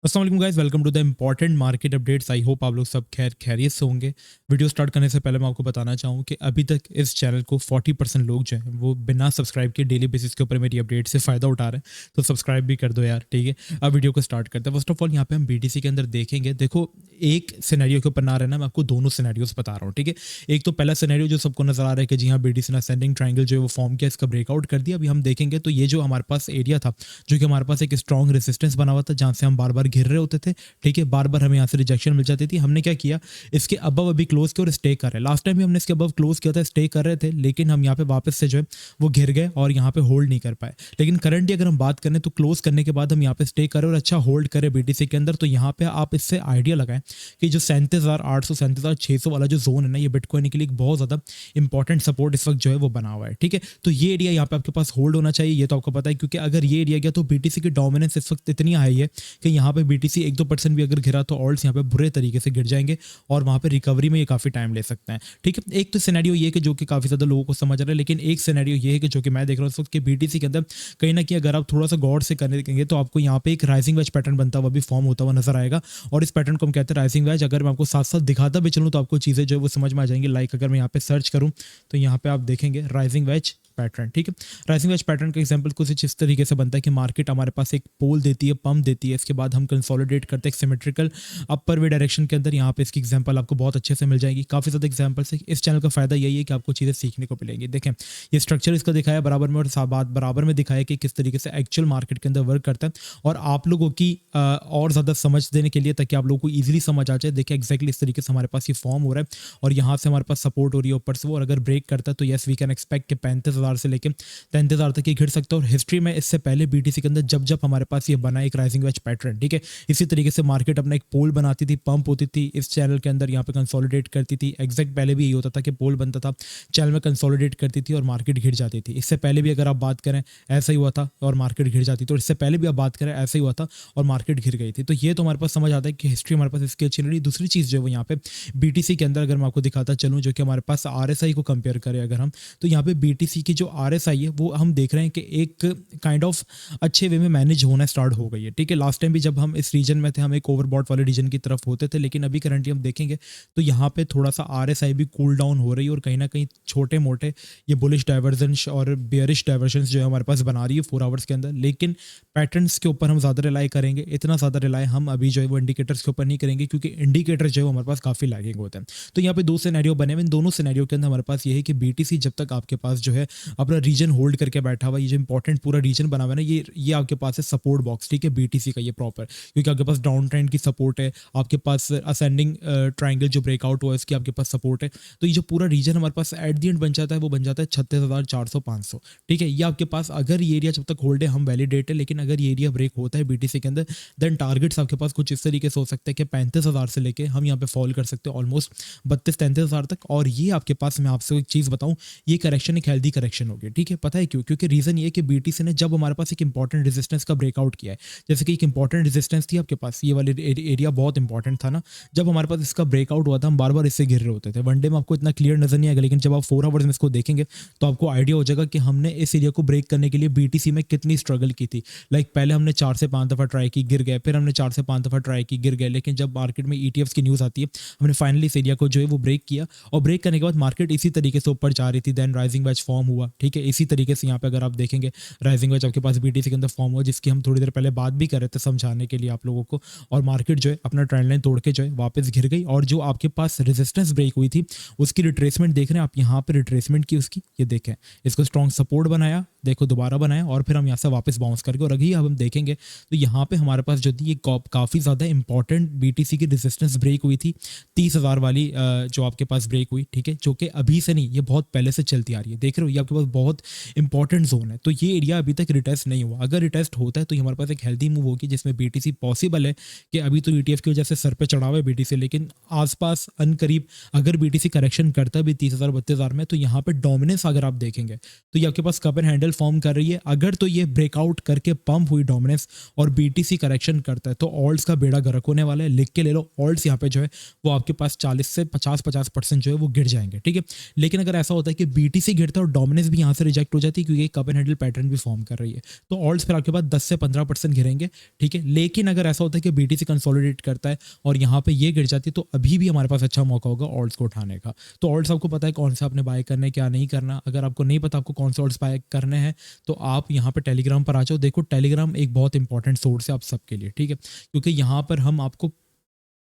अस्सलाम वालेकुम guys, welcome to the important market updates. I hope आप लोग सब खैरियत से होंगे। वीडियो स्टार्ट करने से पहले मैं आपको बताना चाहूँ कि अभी तक इस चैनल को 40% लोग जो हैं वो बिना सब्सक्राइब के डेली बेसिस के ऊपर मेरी अपडेट से फ़ायदा उठा रहे हैं, तो सब्सक्राइब भी कर दो यार, ठीक है। अब वीडियो को स्टार्ट करते हैं। फर्स्ट ऑफ ऑल यहाँ पे हम बीटीसी के अंदर देखेंगे। देखो, एक सिनेरियो के ऊपर ना रहना, मैं आपको दोनों सिनेरियोज बता रहा हूँ, ठीक है। एक तो पहला सिनेरियो जो सबको नजर आ रहा है कि जी हाँ, बीटीसी ने असेंडिंग ट्रायंगल जो है वो फॉर्म किया, इसका ब्रेकआउट कर दिया। अभी हम देखेंगे तो ये जो हमारे पास एरिया था, जो कि हमारे पास एक स्ट्रॉन्ग रेजिस्टेंस बना हुआ था, जहाँ से हम बार बार घिर रहे होते थे, ठीक है। बार बार हमें यहाँ से रिजेक्शन मिल जाती थी। हमने क्या किया, इसके अबव अभी क्लोज किया और स्टे कर रहे हैं। लास्ट टाइम भी हमने इसके अबव क्लोज किया था, स्टे कर रहे थे, लेकिन हम यहाँ पे वापस से जो है वो घिर गए और यहाँ पे होल्ड नहीं कर पाए। लेकिन करंटली अगर हम बात करें तो क्लोज करने के बाद हम यहाँ पे स्टे करें और अच्छा होल्ड करें बीटीसी के अंदर, तो यहाँ पे आप इससे आइडिया लगाएं कि जो 37,800 37,600 वाला जो जोन है ना, ये बिटकॉइन के लिए एक बहुत ज्यादा इंपॉर्टेंट सपोर्ट इस वक्त जो है वो बना हुआ है, ठीक है। तो ये एरिया यहाँ पे आपके पास होल्ड होना चाहिए, ये तो आपको पता है, क्योंकि अगर ये एरिया गया तो बीटीसी की डोमिनेंस इस वक्त इतनी हाई है कि यहाँ पे बीटीसी 1-2% भी अगर गिरा तो ऑल्ट्स यहाँ पे बुरे तरीके से गिर जाएंगे और वहाँ पे रिकवरी में ये काफ़ी टाइम ले सकते हैं, ठीक है। एक तो सिनेरियो ये कि जो कि काफ़ी ज़्यादा लोगों को समझ रहा है, लेकिन एक सिनेरियो ये है कि जो कि मैं देख रहा हूँ इस वक्त कि बीटीसी के अंदर कहीं ना कहीं अगर आप थोड़ा सा गौर से करने देखेंगे तो आपको यहाँ पे एक राइजिंग वेज पैटर्न बनता हुआ भी फॉर्म होता हुआ नजर आएगा। और इस पैटर्न को हम कहते हैं राइजिंग वेज। अगर मैं आपको साथ साथ दिखाता भी चलूँ तो आपको चीज़ें जो है वो समझ में आ जाएंगी। लाइक अगर मैं यहाँ पे सर्च करूँ तो यहाँ पे आप देखेंगे राइजिंग वेज पैटर्न, ठीक है। राइजिंग वेज पैटर्न का एग्जांपल कुछ इस तरीके से बनता है कि मार्केट हमारे पास एक पोल देती है, पंप देती है, इसके बाद हम कंसोलिडेट करते हैं सिमेट्रिकल अपर वे डायरेक्शन के अंदर। यहाँ पे इसकी एग्जांपल आपको बहुत अच्छे से मिल जाएगी, काफ़ी ज़्यादा एग्जांपल्स है। इस चैनल का फायदा यही है कि आपको चीज़ें सीखने को मिलेंगी। देखें, ये स्ट्रक्चर इसका दिखाया बराबर में और बात बराबर में दिखाया कि किस तरीके से एक्चुअल मार्केट के अंदर वर्क करता है। और आप लोगों की और ज़्यादा समझ देने के लिए, ताकि आप लोगों को ईजिली समझ आ जाए, देखिए एक्जैक्टली इस तरीके से हमारे पास ये फॉर्म हो रहा है और यहाँ से हमारे पास सपोर्ट हो रही है ऊपर से वो, और अगर ब्रेक करता है तो यस वी कैन एक्सपेक्ट कि 35,000 से लेकर 33,000 तक ये घिर सकता है। और हिस्ट्री में इससे पहले बीटीसी के अंदर जब जब हमारे पास ये बना एक राइजिंग वेज पैटर्न, ठीक है, इसी तरीके से मार्केट अपना एक पोल बनाती थी, पंप होती थी इस चैनल के अंदर, यहाँ पे कंसोलिडेट करती थी। एग्जैक्ट पहले भी यही होता था कि पोल बनता था, चैनल में कंसोलिडेट करती थी और मार्केट घिर जाती थी। इससे पहले भी अगर आप बात करें ऐसा ही हुआ था और मार्केट घिर जाती थी, और इससे पहले भी आप बात करें ऐसा ही हुआ था और मार्केट घिर गई थी। तो ये तो हमारे पास समझ आता है कि हिस्ट्री हमारे पास इसकी अच्छी नहीं। दूसरी चीज़ जो है वो यहाँ पे बीटीसी के अंदर अगर मैं आपको दिखाता चलूँ, जो कि हमारे पास आरएसआई को कंपेयर करें अगर हम, तो यहाँ पे बीटीसी की जो आरएसआई है वो हम देख रहे हैं कि एक काइंड ऑफ अच्छे वे में मैनेज होना स्टार्ट हो गई है, ठीक है। लास्ट टाइम भी जब हम इस रीजन में थे, हम एक ओवरबॉट वाले रीजन की तरफ होते थे, लेकिन अभी करंटली हम देखेंगे तो यहाँ पे थोड़ा सा आरएसआई भी कूल डाउन हो रही है और कहीं ना कहीं छोटे मोटे ये बुलिश डाइवर्जेंस और बेयरिश डाइवर्जेंस जो है हमारे पास बना रही है 4 आवर्स के अंदर। लेकिन पैटर्न्स के ऊपर हम ज़्यादा रिलाई करेंगे, इतना ज़्यादा रिलाई हम अभी जो है वो इंडिकेटर्स के ऊपर नहीं करेंगे, क्योंकि इंडिकेटर जो है वो हमारे पास काफ़ी लैगिंग होते हैं। तो यहाँ पे 2 सिनेरियो बने हुए, इन दोनों सिनेरियो के अंदर हमारे पास ये है कि बीटीसी जब तक आपके पास जो है अपना रीजन होल्ड करके बैठा हुआ, ये जो इंपॉर्टेंट पूरा रीजन बना हुआ है ना, ये आपके पास है सपोर्ट बॉक्स, ठीक है, बीटीसी का ये प्रॉपर, क्योंकि आपके पास डाउन ट्रेंड की सपोर्ट है, आपके पास असेंडिंग ट्राइंगल जो ब्रेकआउट हुआ है इसकी आपके पास सपोर्ट है। तो ये जो पूरा रीजन हमारे पास एट दी एंड बन जाता है वो बन जाता है 36,400-500, ठीक है। ये आपके पास अगर ये एरिया जब तक होल्ड है हम वैलिडेट है, लेकिन अगर ये एरिया ब्रेक होता है बीटीसी के अंदर, देन टारगेट्स आपके पास कुछ इस तरीके से हो सकते हैं कि 35,000 से लेके हम यहाँ पे फॉल कर सकते हैं ऑलमोस्ट 32-33,000 तक। और ये आपके पास, मैं आपसे एक चीज़ बताऊँ, ये करेक्शन एक हेल्दी करेक्शन होगी, ठीक है। पता है क्यों? क्योंकि रीज़न ये है कि बीटीसी ने जब हमारे पास एक इंपॉर्टेंट रेजिस्टेंस का ब्रेकआउट किया है, जैसे कि एक इंपॉर्टेंट रेजिस्टेंस थी आपके पास, ये वाले एरिया बहुत इंपॉर्टेंट था ना, जब हमारे पास इसका ब्रेकआउट हुआ था हम बार बार इससे गिर रहे होते थे। वनडे में आपको इतना क्लियर नजर नहीं आएगा, लेकिन जब आप 4 आवर्स में इसको देखेंगे तो आपको आइडिया हो जाएगा कि हमने इस एरिया को ब्रेक करने के लिए बीटीसी में कितनी स्ट्रगल की थी। लाइक पहले हमने 4 से 5 दफ़ा ट्राई की, गिर गए, फिर हमने 4 से 5 दफ़ा ट्राई की, गिर गए, लेकिन जब मार्केट में ईटीएफ्स की न्यूज़ आती है, हमने फाइनली इस एरिया को जो है वो ब्रेक किया, और ब्रेक करने के बाद मार्केट इसी तरीके से ऊपर जा रही थी, देन राइजिंग वेज फॉर्म हुआ, ठीक है। इसी तरीके से यहाँ पे अगर आप देखेंगे राइजिंग वेज आपके पास बीटीसी के अंदर फॉर्म हुआ, जिसकी हम थोड़ी देर पहले बात भी कर रहे थे समझाने के लिए आप लोगों को, और मार्केट जो है अपना ट्रेंड लाइन तोड़ के जो है वापस घिर गई। और जो आपके पास रेजिस्टेंस ब्रेक हुई थी उसकी रिट्रेसमेंट देख रहे हैं आप, यहाँ पे रिट्रेसमेंट की उसकी, ये देखें, इसको स्ट्रॉन्ग सपोर्ट बनाया, देखो दोबारा बनाया, और फिर हम यहाँ से वापस बाउंस करके, और अभी अब हम देखेंगे तो यहाँ पे हमारे पास जो थी ये काफ़ी ज़्यादा इंपॉर्टेंट बीटीसी की रेजिस्टेंस ब्रेक हुई थी 30,000 वाली, जो आपके पास ब्रेक हुई, ठीक है, जो कि अभी से नहीं, ये बहुत पहले से चलती आ रही है। देख रहे हो, ये आपके पास बहुत इंपॉर्टेंट जोन है। तो ये एरिया अभी तक रिटेस्ट नहीं हुआ, अगर रिटेस्ट होता है तो ये हमारे पास एक हेल्दी मूव होगी, जिसमें बीटीसी पॉसिबल है कि अभी तो ईटीएफ की वजह से सर पे चढ़ा हुआ है बीटीसी, लेकिन आसपास अनकरीब अगर बीटीसी करेक्शन करता है भी 30,000 32,000 में, तो यहाँ पे डोमिनेंस अगर आप देखेंगे तो ये आपके पास कप एंड हैंडल कैंडल फॉर्म कर रही है, अगर तो ये ब्रेकआउट करके पंप हुई डोमिनेंस और बीटीसी करेक्शन करता है तो ऑल्ट्स का बेड़ा गर्क होने वाला है। लिख के ले लो, ऑल्ट्स यहाँ पे जो है वो आपके पास 40 से 50% जो है वो गिर जाएंगे, ठीक है। लेकिन अगर ऐसा होता है कि बीटीसी गिरता है और डोमिनेंस भी यहाँ से रिजेक्ट हो जाती है क्योंकि कप एंड हैंडल पैटर्न भी फॉर्म कर रही है, तो ऑल्ट्स फिर आपके पास 10 से 15% गिरेंगे, ठीक है। लेकिन अगर ऐसा होता है कि बीटीसी कंसोलिडेट करता है और यहाँ पे ये गिर जाती है तो अभी भी हमारे पास अच्छा मौका होगा ऑल्ट्स को उठाने का। तो ऑल्ट्स आपको पता है कौन सा आपने बाय करना है, क्या नहीं करना। अगर आपको नहीं पता आपको कौन से ऑल्ट्स बाय करने हैं तो आप यहाँ पे टेलीग्राम पर आ जाओ। देखो टेलीग्राम एक बहुत इंपॉर्टेंट सोर्स है आप सबके लिए, ठीक है, क्योंकि यहाँ पर हम आपको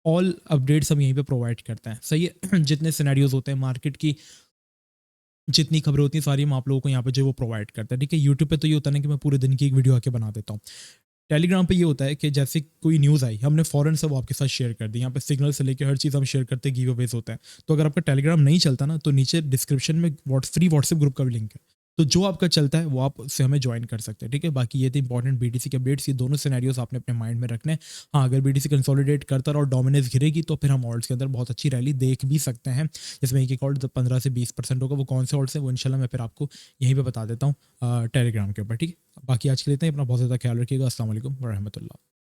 ऑल अपडेट्स हम यहीं पे प्रोवाइड करते हैं, सही है। जितने सिनेरियोज होते हैं मार्केट की, जितनी खबरें होती हैं सारी हम आप लोगों को यहाँ पे जो है वो प्रोवाइड करते हैं, ठीक है। यूट्यूब पे तो ये होता है ना कि मैं पूरे दिन की एक वीडियो आके बना देता हूँ। टेलीग्राम पे ये होता है कि जैसे कोई न्यूज़ आई हमने फ़ौरन से वो आपके साथ शेयर कर दी। यहाँ पे सिग्नल से लेकर हर चीज़ हम शेयर करते हैं, गिव अवेज होते हैं। तो अगर आपका टेलीग्राम नहीं चलता ना तो नीचे डिस्क्रिप्शन में फ्री व्हाट्सएप ग्रुप का भी लिंक है, तो जो आपका चलता है वो आप उससे हमें ज्वाइन कर सकते हैं, ठीक है। बाकी ये थे इंपॉर्टेंट बीटीसी के अपडेट्स, ये दोनों सिनेरियोज आपने अपने माइंड में रखने हैं। हाँ, अगर बीटीसी कंसोलिडेट करता और डोमिनेंस गिरेगी तो फिर हम ऑल्ट्स के अंदर बहुत अच्छी रैली देख भी सकते हैं, जिसमें एक ऑल्ट 15 से 20% होगा। वो कौन से ऑल्ट्स है वो इंशाल्लाह मैं फिर आपको यहीं पर बता देता हूँ टेलीग्राम के ऊपर, ठीक है। बाकी आज के लिए इतना ही, अपना बहुत ज़्यादा ख्याल रखिएगा। अस्सलाम वालेकुम व रहमतुल्लाह।